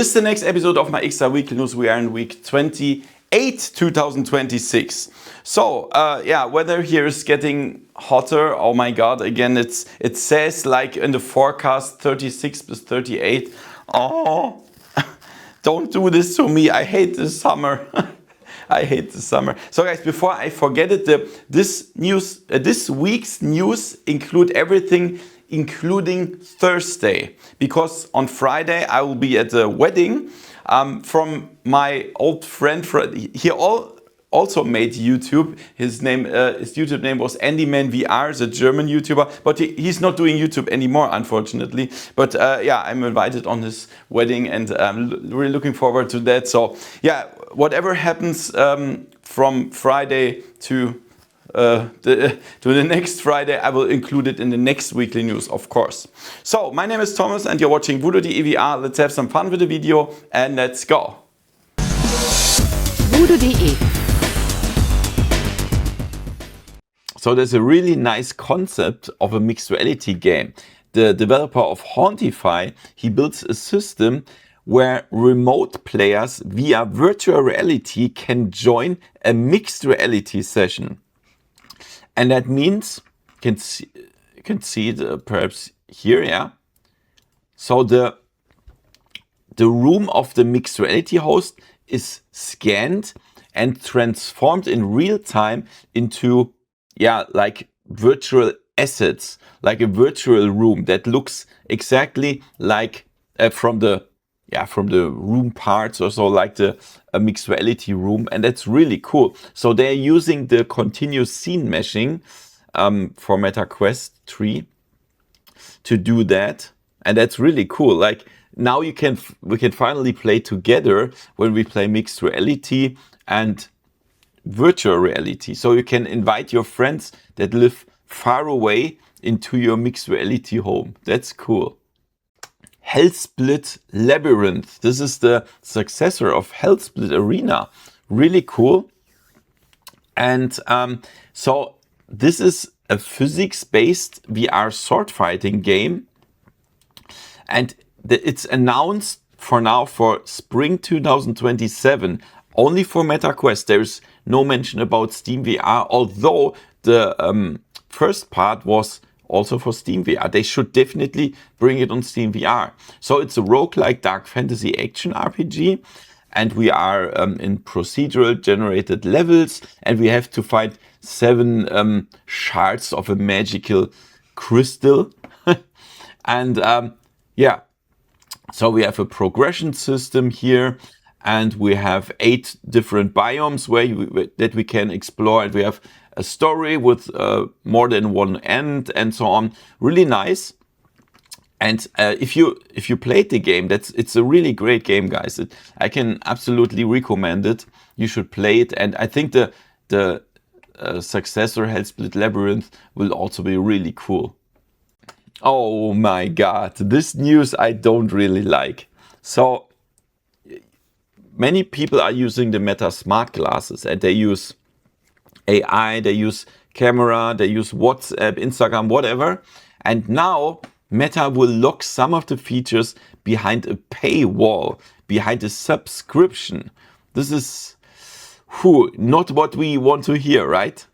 This is the next episode of my Xstar Weekly News. We are in week 28, 2026. So, yeah, weather here is getting hotter. Oh my God, again, it says like in the forecast 36 plus 38. Oh, don't do this to me. I hate the summer. I hate the summer. So guys, before I forget it, this week's news include everything, including Thursday, because on Friday I will be at a wedding from my old friend. He also made YouTube. His YouTube name was Andyman VR, the German YouTuber, but he's not doing YouTube anymore, unfortunately. But yeah, I'm invited on his wedding, and I'm really looking forward to that. So yeah, whatever happens from Friday to the next Friday, I will include it in the next weekly news, of course. So my name is Thomas, and you're watching VoodooDE VR. Let's have some fun with the video, and let's go. VoodooDE. So there's a really nice concept of a mixed reality game. The developer of Hauntify, he builds a system where remote players via virtual reality can join a mixed reality session. And that means, you can see it perhaps here, yeah. So the room of the mixed reality host is scanned and transformed in real time into, yeah, like virtual assets, like a virtual room that looks exactly like from the room parts or so, like a mixed reality room. And that's really cool. So they're using the continuous scene meshing for MetaQuest 3 to do that. And that's really cool. Like now we can finally play together when we play mixed reality and virtual reality. So you can invite your friends that live far away into your mixed reality home. That's cool. Hellsplit Labyrinth. This is the successor of Hellsplit Arena. Really cool. And so this is a physics-based VR sword fighting game. And it's announced for now for spring 2027. Only for MetaQuest. There's no mention about Steam VR, although the first part was also for Steam VR. They should definitely bring it on Steam VR. So it's a roguelike dark fantasy action RPG, and we are in procedural generated levels, and we have to find 7 shards of a magical crystal. And yeah, so we have a progression system here, and we have 8 different biomes that we can explore, and we have a story with more than one end and so on. Really nice. And if you played the game, it's a really great game, guys. I can absolutely recommend it. You should play it, and I think the successor Hellsplit Labyrinth will also be really cool. Oh my God, this news I don't really like. So many people are using the Meta smart glasses, and they use AI, they use camera, they use WhatsApp, Instagram, whatever. And now Meta will lock some of the features behind a paywall, behind a subscription. This is not what we want to hear, right?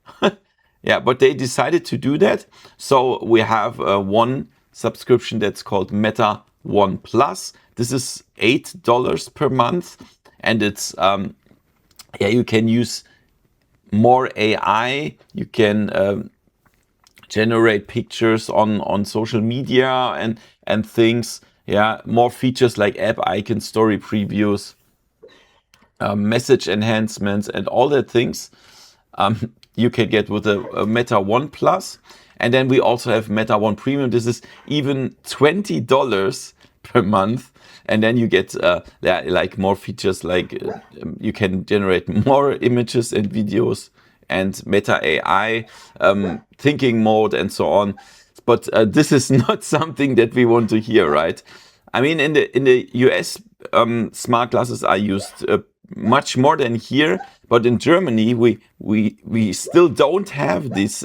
Yeah, but they decided to do that. So we have one subscription that's called Meta One Plus. This is $8 per month, and it's yeah, you can use more AI. You can generate pictures on social media and things. Yeah, more features like app icon, story previews, message enhancements, and all that things you can get with a Meta One Plus. And then we also have Meta One Premium. This is even $20 per month. And then you get like more features, like you can generate more images and videos, and Meta AI, thinking mode, and so on. But this is not something that we want to hear, right? I mean, in the US, smart glasses are used much more than here, but in Germany we still don't have this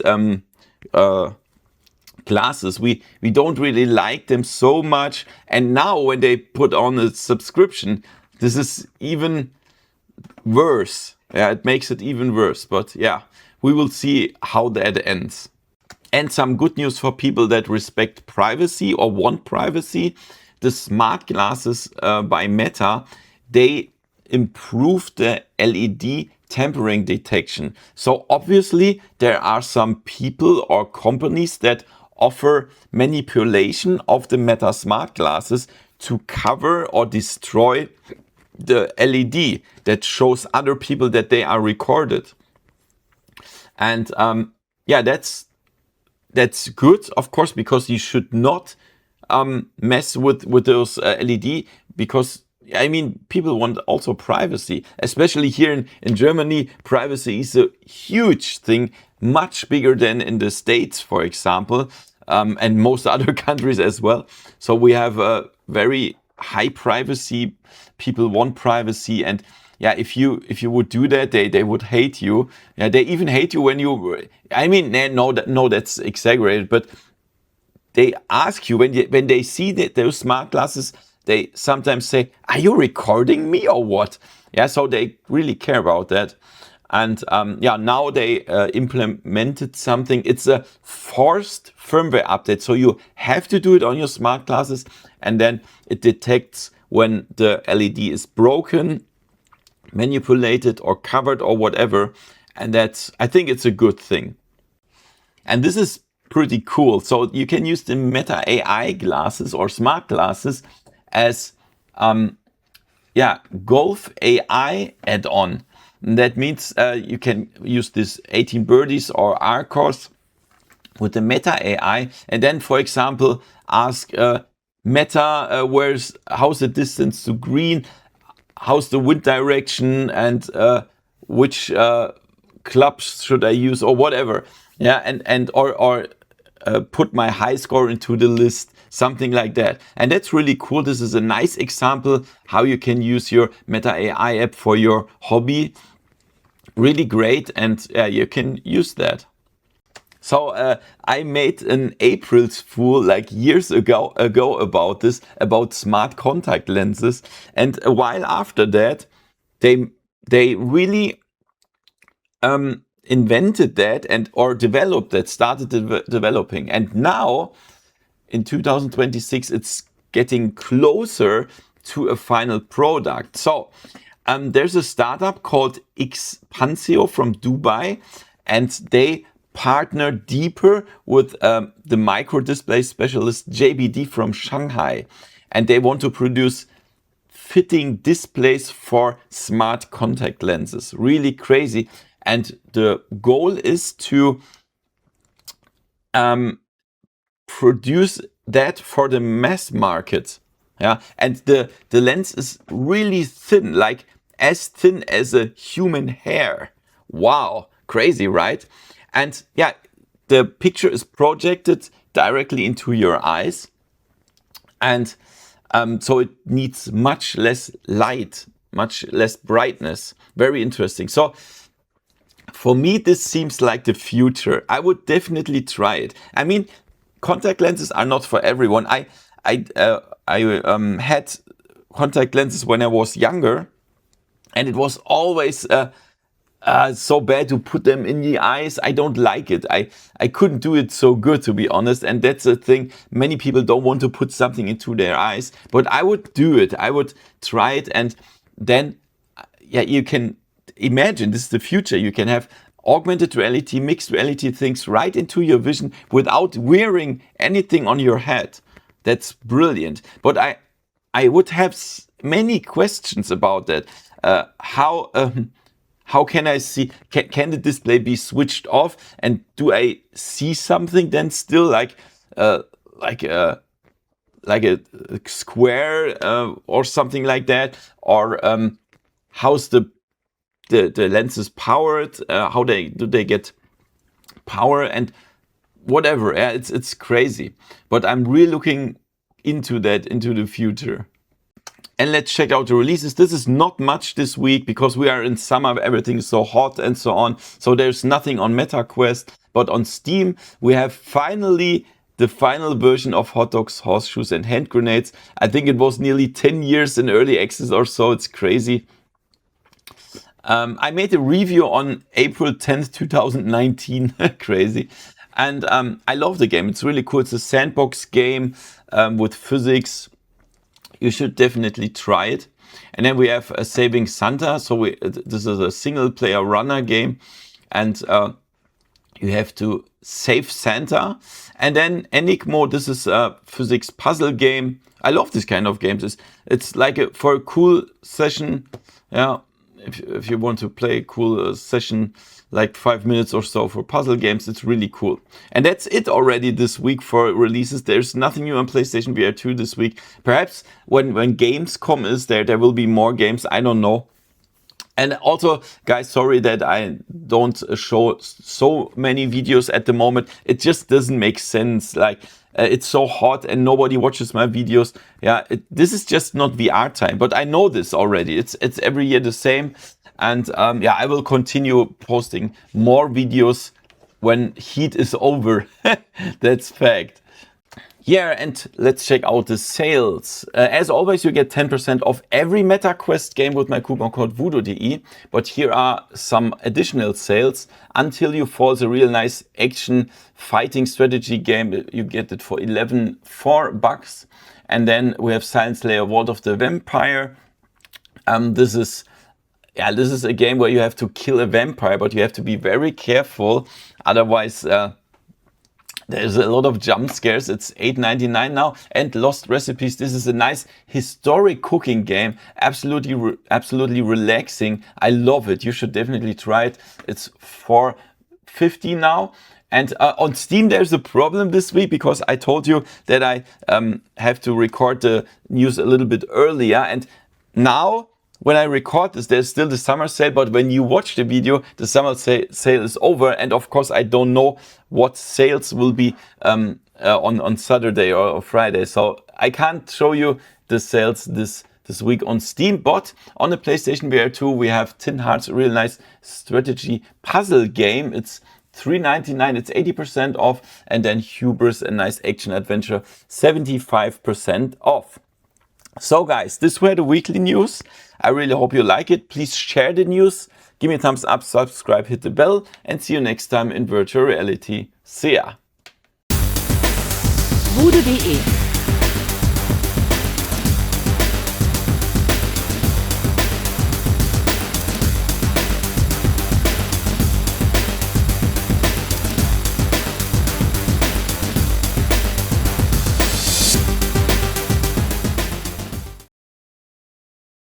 glasses. We don't really like them so much. And now when they put on a subscription, this is even worse. Yeah, it makes it even worse. But yeah, we will see how that ends. And some good news for people that respect privacy or want privacy. The smart glasses by Meta, they improved the LED tampering detection. So obviously there are some people or companies that offer manipulation of the Meta smart glasses to cover or destroy the LED that shows other people that they are recorded. And yeah, that's good, of course, because you should not mess with those LED, because I mean, people want also privacy, especially here in Germany. Privacy is a huge thing, much bigger than in the States, for example, and most other countries as well. So we have a very high privacy. People want privacy, and yeah, if you would do that, they would hate you. Yeah, they even hate you when you. I mean, no, that's exaggerated, but they ask you when they see those smart glasses. They sometimes say, "Are you recording me or what?" Yeah, so they really care about that. And yeah, now they implemented something. It's a forced firmware update. So you have to do it on your smart glasses, and then it detects when the LED is broken, manipulated or covered or whatever. And I think it's a good thing. And this is pretty cool. So you can use the Meta AI glasses or smart glasses as Golf AI add-on. That means you can use this 18 birdies or R-course with the Meta AI, and then, for example, ask Meta, how's the distance to green, how's the wind direction, and which clubs should I use or whatever. Yeah, or put my high score into the list, something like that. And that's really cool. This is a nice example how you can use your Meta AI app for your hobby. Really great, and you can use that. So I made an April's Fool like years ago about this, about smart contact lenses, and a while after that, they really invented that or developed that, started developing, and now in 2026 it's getting closer to a final product. So there's a startup called Xpanceo from Dubai, and they partner deeper with the micro display specialist JBD from Shanghai, and they want to produce fitting displays for smart contact lenses. Really crazy. And the goal is to produce that for the mass market. Yeah, and the lens is really thin, like as thin as a human hair. Wow, crazy, right? And yeah, the picture is projected directly into your eyes, and so it needs much less light, much less brightness. Very interesting. So for me, this seems like the future. I would definitely try it. I mean, contact lenses are not for everyone. I had contact lenses when I was younger, and it was always so bad to put them in the eyes. I don't like it. I couldn't do it so good, to be honest. And that's the thing. Many people don't want to put something into their eyes, but I would do it. I would try it, and then yeah, you can imagine this is the future. You can have augmented reality, mixed reality things right into your vision without wearing anything on your head. That's brilliant. But I would have many questions about that. How can I see? Can the display be switched off? And do I see something then still, like a square or something like that? Or how's the lenses powered? How do they get power and whatever? Yeah, it's crazy. But I'm really looking into that, into the future. And let's check out the releases. This is not much this week because we are in summer, everything is so hot and so on. So there's nothing on MetaQuest, but on Steam we have finally the final version of hot dogs, horseshoes, and hand grenades. I think it was nearly 10 years in early access or so. It's crazy. I made a review on April 10th, 2019. Crazy. And I love the game. It's really cool. It's a sandbox game with physics. You should definitely try it. And then we have Saving Santa. So this is a single player runner game. And you have to save Santa. And then Enigmo, this is a physics puzzle game. I love this kind of games. It's like for a cool session. Yeah, if you want to play a cool session, like 5 minutes or so for puzzle games, it's really cool. And that's it already this week for releases. There's nothing new on PlayStation VR 2 this week. Perhaps when Gamescom is there, there will be more games. I don't know. And also, guys, sorry that I don't show so many videos at the moment. It just doesn't make sense. Like, it's so hot and nobody watches my videos. Yeah, this is just not VR time. But I know this already. It's every year the same. And yeah, I will continue posting more videos when heat is over. That's fact. Yeah, and let's check out the sales. As always, you get 10% off every MetaQuest game with my coupon code VoodooDE. But here are some additional sales. Until You Fall is a real nice action fighting strategy game. You get it for $11.04. And then we have Silent Slayer Vault of the Vampire. This is a game where you have to kill a vampire, but you have to be very careful. Otherwise, there's a lot of jump scares. It's $8.99 now. And Lost Recipes. This is a nice historic cooking game. Absolutely relaxing. I love it. You should definitely try it. It's $4.50 now. And on Steam, there's a problem this week because I told you that I have to record the news a little bit earlier. And now, when I record this, there's still the summer sale, but when you watch the video, the summer sale is over. And of course, I don't know what sales will be on Saturday or Friday. So I can't show you the sales this week on Steam, but on the PlayStation VR 2, we have Tin Hearts, a real nice strategy puzzle game. It's $3.99, it's 80% off. And then Hubris, a nice action adventure, 75% off. So guys, this were the weekly news. I really hope you like it. Please share the news, give me a thumbs up, subscribe, hit the bell, and see you next time in virtual reality. See ya! VoodooDE